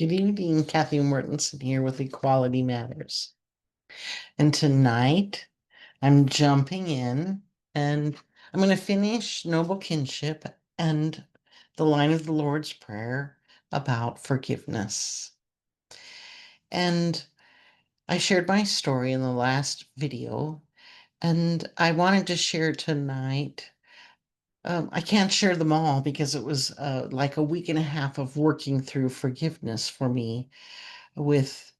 Good evening, Kathy Mortensen here with Equality Matters. And tonight I'm jumping in and I'm going to finish Noble Kinship and the line of the Lord's Prayer about forgiveness. And I shared my story in the last video, and I wanted to share tonight. I can't share them all because it was like a week and a half of working through forgiveness for me with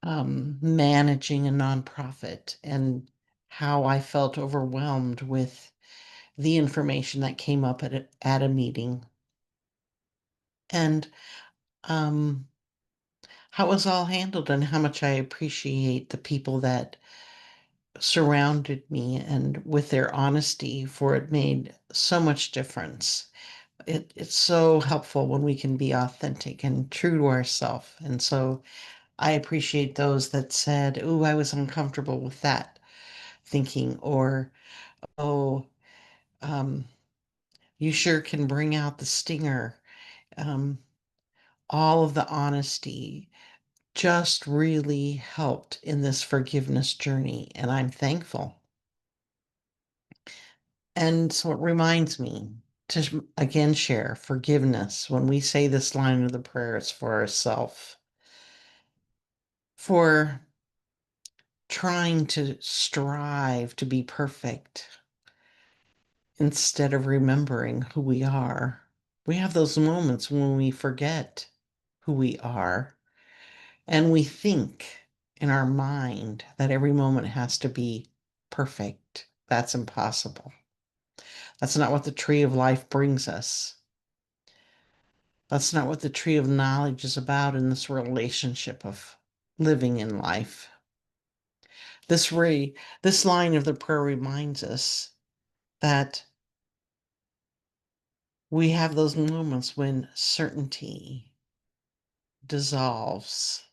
managing a nonprofit and how I felt overwhelmed with the information that came up at a meeting and um, how it was all handled and how much I appreciate the people that surrounded me and with their honesty, for it made so much difference. It's so helpful when we can be authentic and true to ourselves. And so I appreciate those that said, "Oh, I was uncomfortable with that thinking," or, "Oh, um, you sure can bring out the stinger." Um, all of the honesty just really helped in this forgiveness journey, and I'm thankful. And so it reminds me to again share forgiveness. When we say this line of the prayer, it's for ourselves, for trying to strive to be perfect instead of remembering who we are. We have those moments when we forget who we are and we think in our mind that every moment has to be perfect. That's impossible. That's not what the tree of life brings us. That's not what the tree of knowledge is about in this relationship of living in life. This line of the prayer reminds us that we have those moments when certainty dissolves.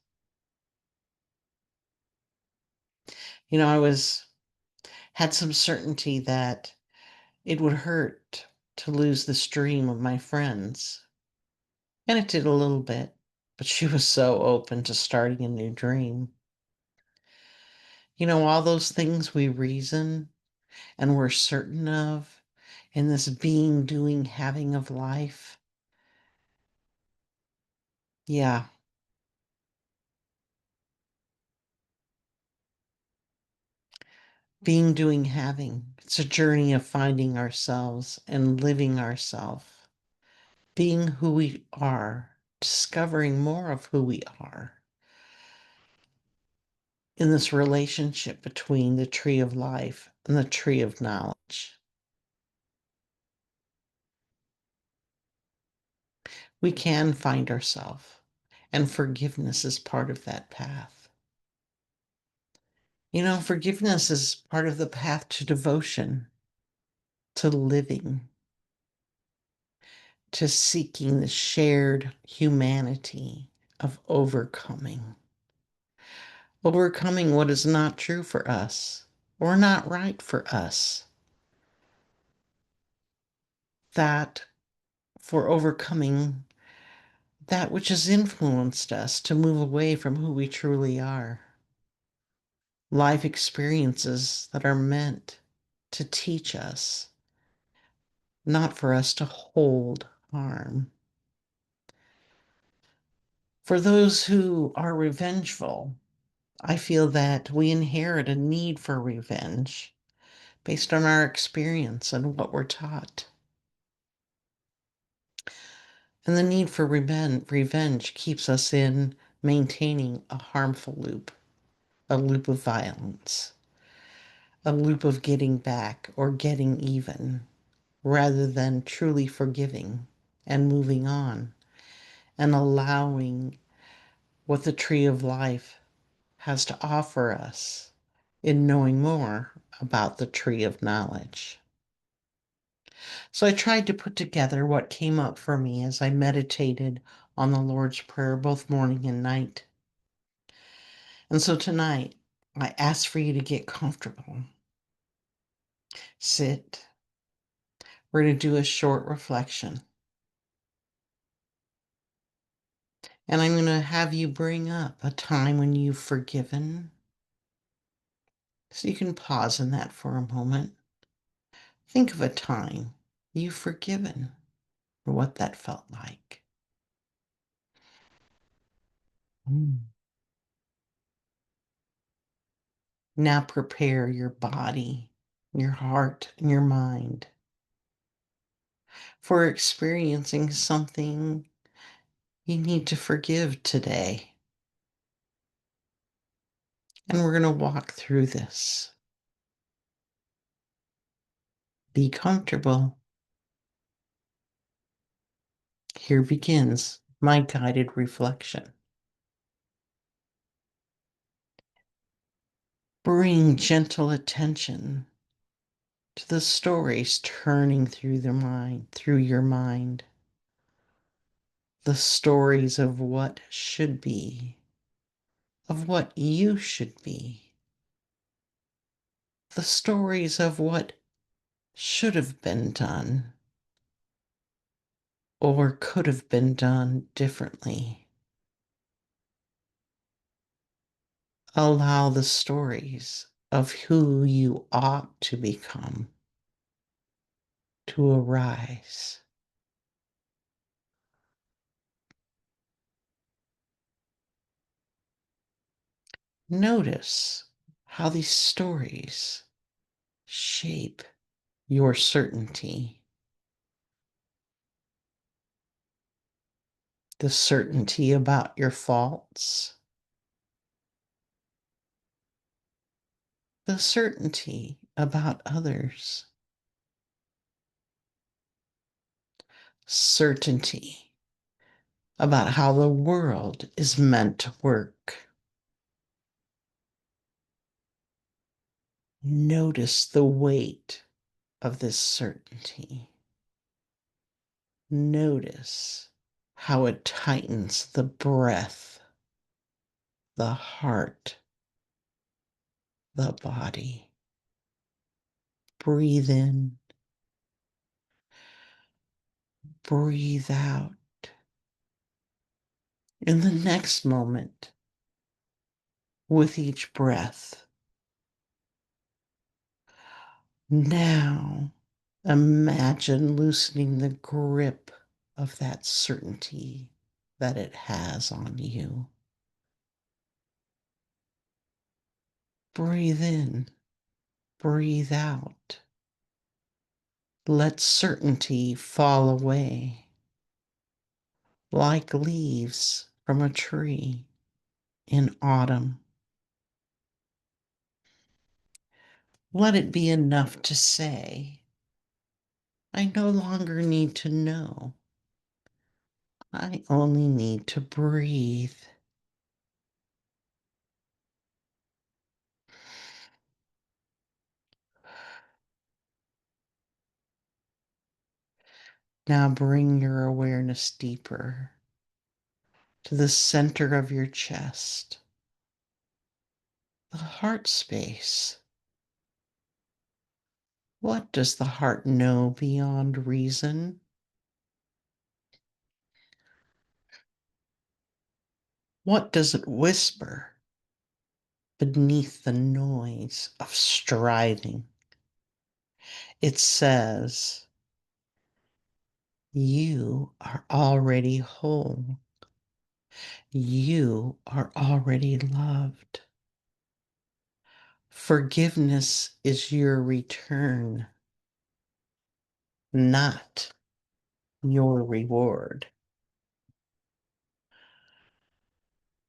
I had some certainty that it would hurt to lose the stream of my friends. And it did a little bit, but she was so open to starting a new dream. All those things we reason and we're certain of in this being, doing, having of life. Yeah, being, doing, having. It's a journey of finding ourselves and living ourselves, being who we are, discovering more of who we are in this relationship between the tree of life and the tree of knowledge. We can find ourselves, and forgiveness is part of that path. Forgiveness is part of the path to devotion, to living, to seeking the shared humanity of overcoming what is not true for us or not right for us. That for overcoming that which has influenced us to move away from who we truly are. Life experiences that are meant to teach us, not for us to hold harm. For those who are revengeful, I feel that we inherit a need for revenge based on our experience and what we're taught. And the need for revenge keeps us in maintaining a harmful loop, a loop of violence, a loop of getting back or getting even, rather than truly forgiving and moving on and allowing what the tree of life has to offer us in knowing more about the tree of knowledge. So I tried to put together what came up for me as I meditated on the Lord's Prayer both morning and night. And so tonight, I ask for you to get comfortable. Sit. We're going to do a short reflection. And I'm going to have you bring up a time when you've forgiven. So you can pause in that for a moment. Think of a time you've forgiven or what that felt like. Mm. Now prepare your body, your heart, and your mind for experiencing something you need to forgive today. And we're going to walk through this. Be comfortable. Here begins my guided reflection. Bring gentle attention to the stories turning through your mind, the stories of what should be, of what you should be, the stories of what should have been done or could have been done differently. Allow the stories of who you ought to become to arise. Notice how these stories shape your certainty, the certainty about your faults, the certainty about others, certainty about how the world is meant to work. Notice the weight of this certainty. Notice how it tightens the breath, the heart, the body. Breathe in, breathe out. In the next moment, with each breath, now imagine loosening the grip of that certainty that it has on you. Breathe in, breathe out. Let certainty fall away like leaves from a tree in autumn. Let it be enough to say, I no longer need to know. I only need to breathe. Now bring your awareness deeper to the center of your chest, the heart space. What does the heart know beyond reason? What does it whisper beneath the noise of striving? It says, you are already whole. You are already loved. Forgiveness is your return, not your reward.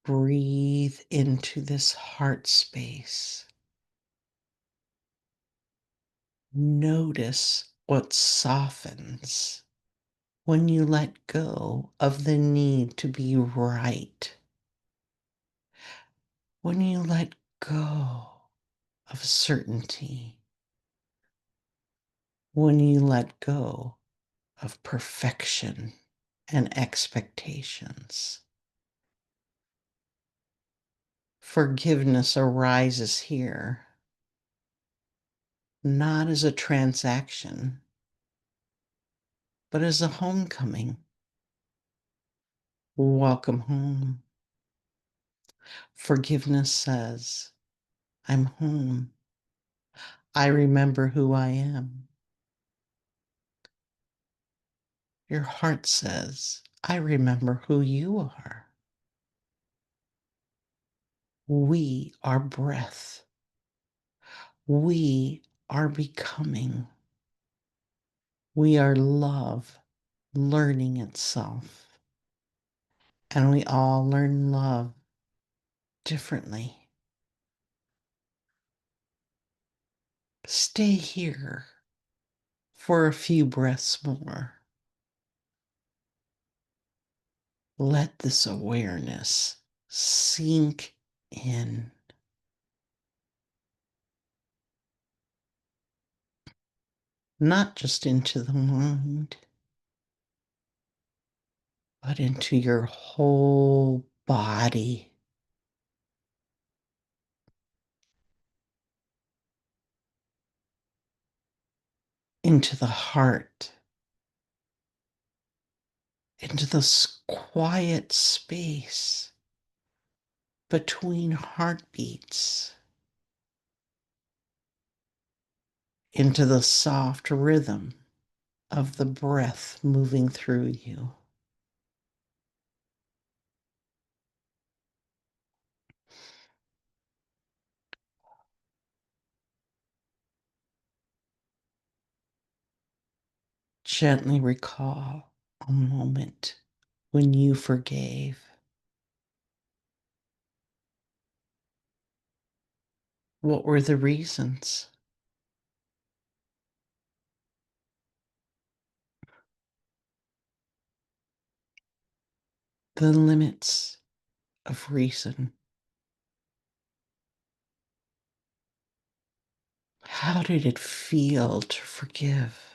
Breathe into this heart space. Notice what softens when you let go of the need to be right. When you let go of certainty. When you let go of perfection and expectations. Forgiveness arises here, not as a transaction, but as a homecoming. Welcome home. Forgiveness says, I'm home. I remember who I am. Your heart says, I remember who you are. We are breath. We are becoming. We are love learning itself. And we all learn love differently. Stay here for a few breaths more. Let this awareness sink in, not just into the mind, but into your whole body, into the heart, into this quiet space between heartbeats, into the soft rhythm of the breath moving through you. Gently recall a moment when you forgave. What were the reasons? The limits of reason. How did it feel to forgive?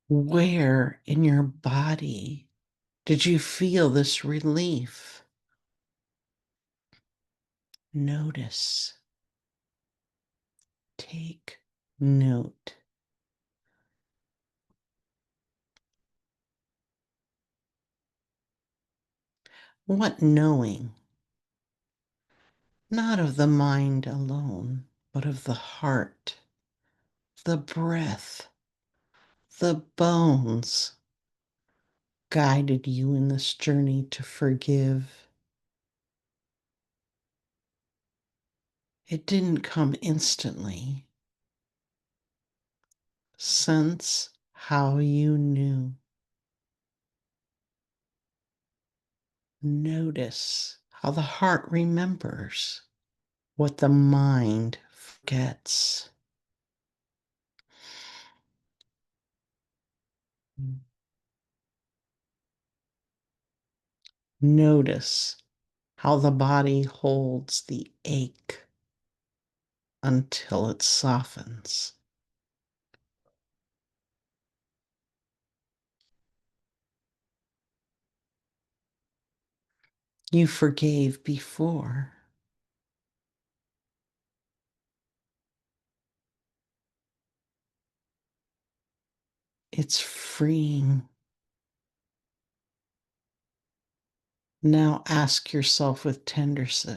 Where in your body did you feel this relief? Notice. Take note. What knowing, not of the mind alone, but of the heart, the breath, the bones, guided you in this journey to forgive. It didn't come instantly. Sense how you knew. Notice how the heart remembers what the mind forgets. Notice how the body holds the ache until it softens. You forgave before. It's freeing. Now ask yourself with tenderness,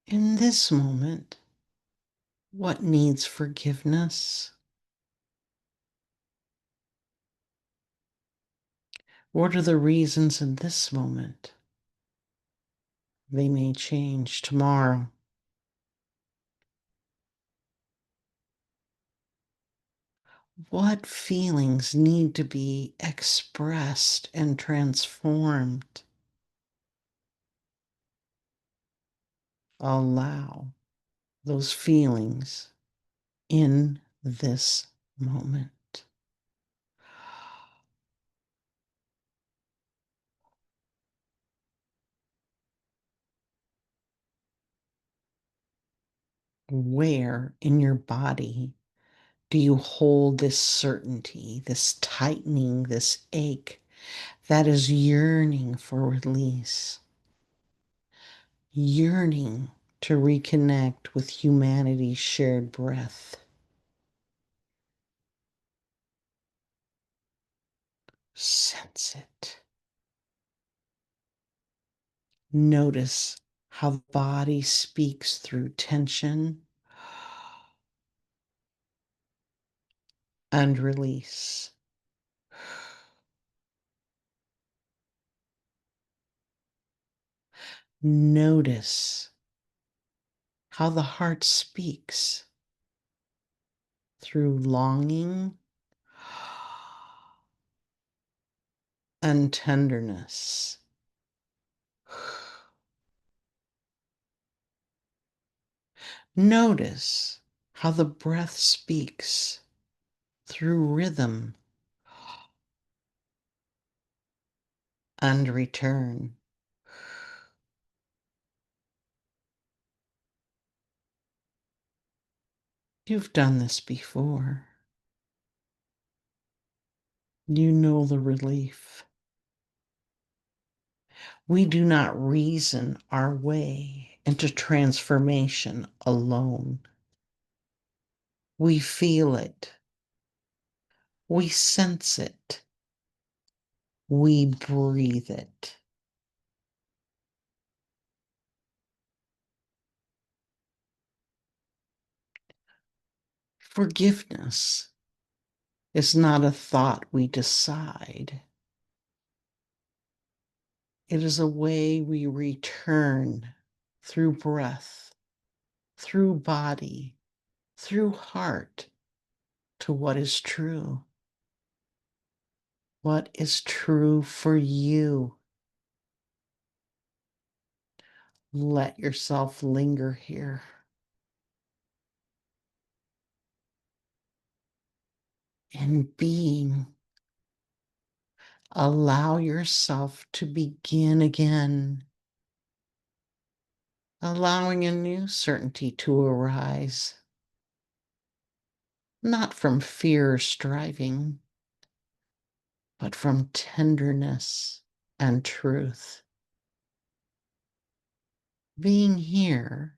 in this moment, what needs forgiveness? What are the reasons in this moment? They may change tomorrow. What feelings need to be expressed and transformed? Allow those feelings in this moment. Where in your body do you hold this certainty, this tightening, this ache that is yearning for release, yearning to reconnect with humanity's shared breath? Sense it. Notice how the body speaks through tension and release. Notice how the heart speaks through longing and tenderness. Notice how the breath speaks through rhythm and return. You've done this before. You know the relief. We do not reason our way into transformation alone. We feel it. We sense it. We breathe it. Forgiveness is not a thought we decide. It is a way we return through breath, through body, through heart to what is true. What is true for you? Let yourself linger here. In being, allow yourself to begin again, allowing a new certainty to arise, not from fear or striving, but from tenderness and truth. Being here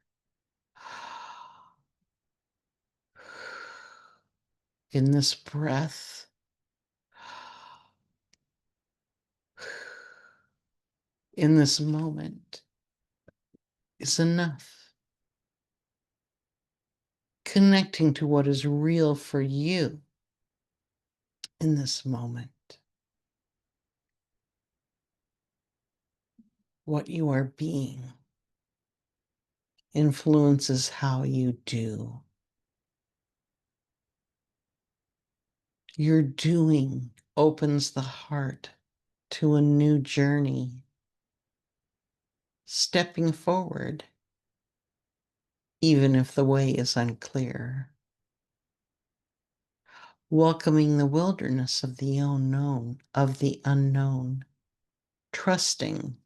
in this breath, in this moment, is enough. Connecting to what is real for you in this moment, what you are being influences how you do. Your doing opens the heart to a new journey, stepping forward, even if the way is unclear, welcoming the wilderness of the unknown, trusting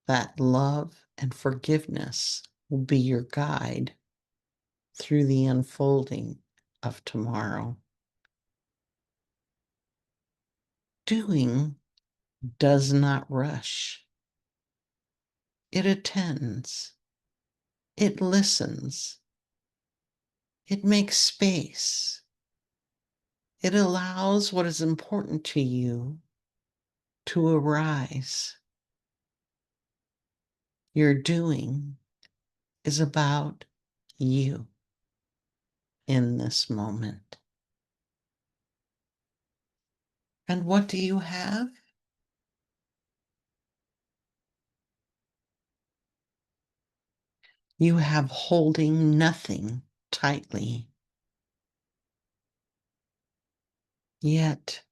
that love and forgiveness will be your guide through the unfolding of tomorrow. Doing does not rush. It attends. It listens. It makes space. It allows what is important to you to arise. Your doing is about you in this moment. And what do you have? You have holding nothing tightly, yet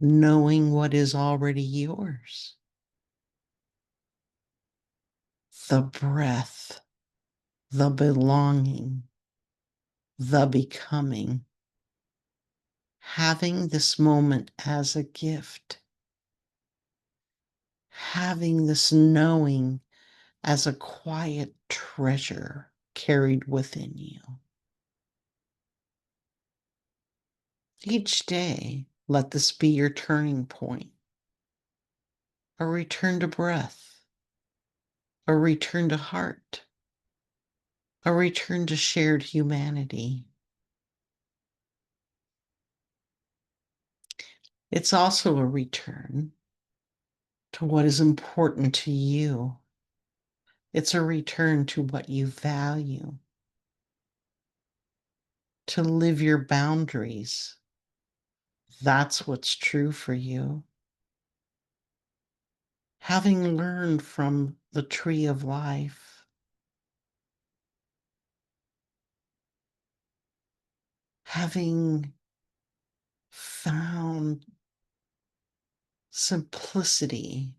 knowing what is already yours. The breath, the belonging, the becoming. Having this moment as a gift, having this knowing as a quiet treasure carried within you. Each day, let this be your turning point, a return to breath, a return to heart, a return to shared humanity. It's also a return to what is important to you. It's a return to what you value, to live your boundaries. That's what's true for you. Having learned from the tree of life, having found simplicity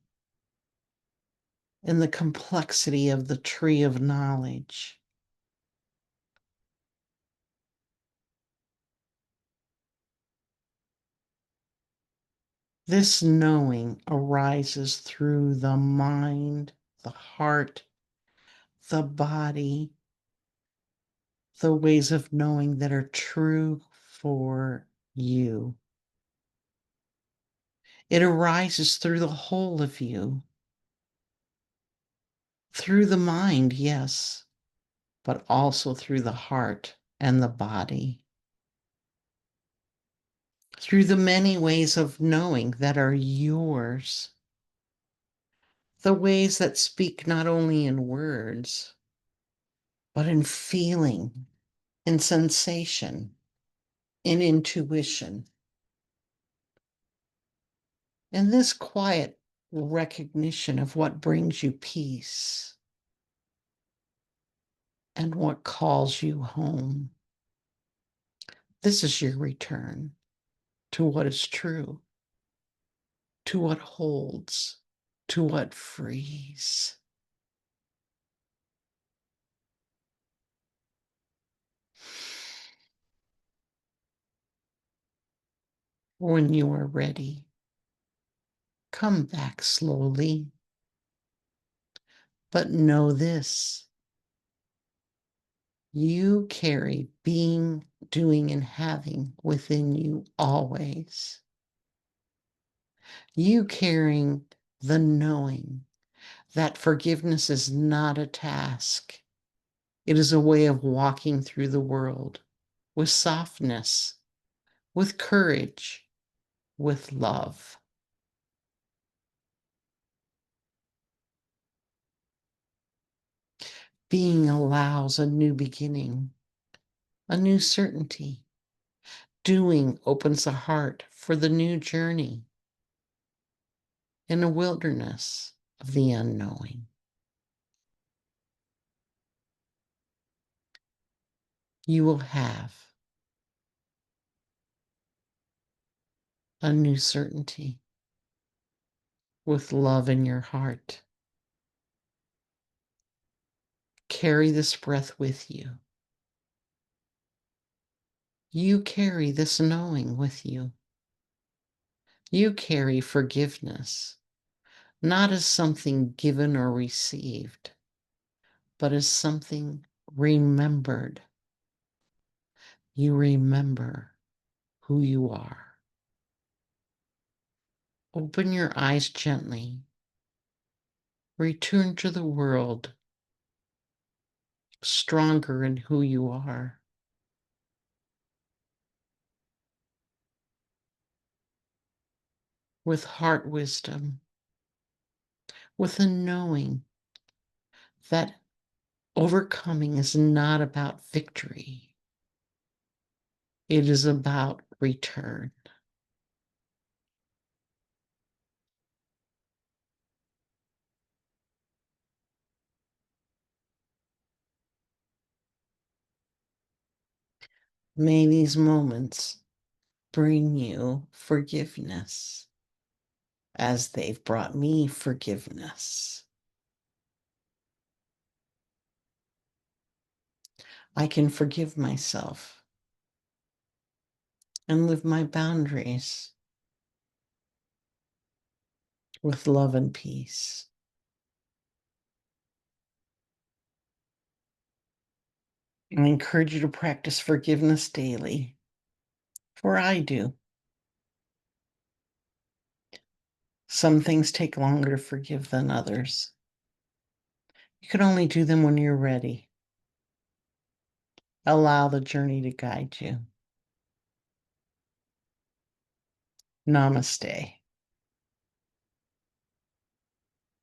in the complexity of the tree of knowledge, this knowing arises through the mind, the heart, the body, the ways of knowing that are true for you. It arises through the whole of you, through the mind, yes, but also through the heart and the body, through the many ways of knowing that are yours, the ways that speak not only in words, but in feeling, in sensation, in intuition. And this quiet recognition of what brings you peace and what calls you home. This is your return to what is true, to what holds, to what frees. When you are ready, come back slowly. But know this: you carry being, doing, and having within you always. You carrying the knowing that forgiveness is not a task, it is a way of walking through the world with softness, with courage, with love. Being allows a new beginning, a new certainty. Doing opens the heart for the new journey in a wilderness of the unknowing. You will have a new certainty with love in your heart. Carry this breath with you. You carry this knowing with you. You carry forgiveness, not as something given or received, but as something remembered. You remember who you are. Open your eyes gently. Return to the world stronger in who you are. With heart wisdom, with a knowing that overcoming is not about victory. It is about return. May these moments bring you forgiveness as they've brought me forgiveness. I can forgive myself and live my boundaries with love and peace. I encourage you to practice forgiveness daily, for I do. Some things take longer to forgive than others. You can only do them when you're ready. Allow the journey to guide you. Namaste.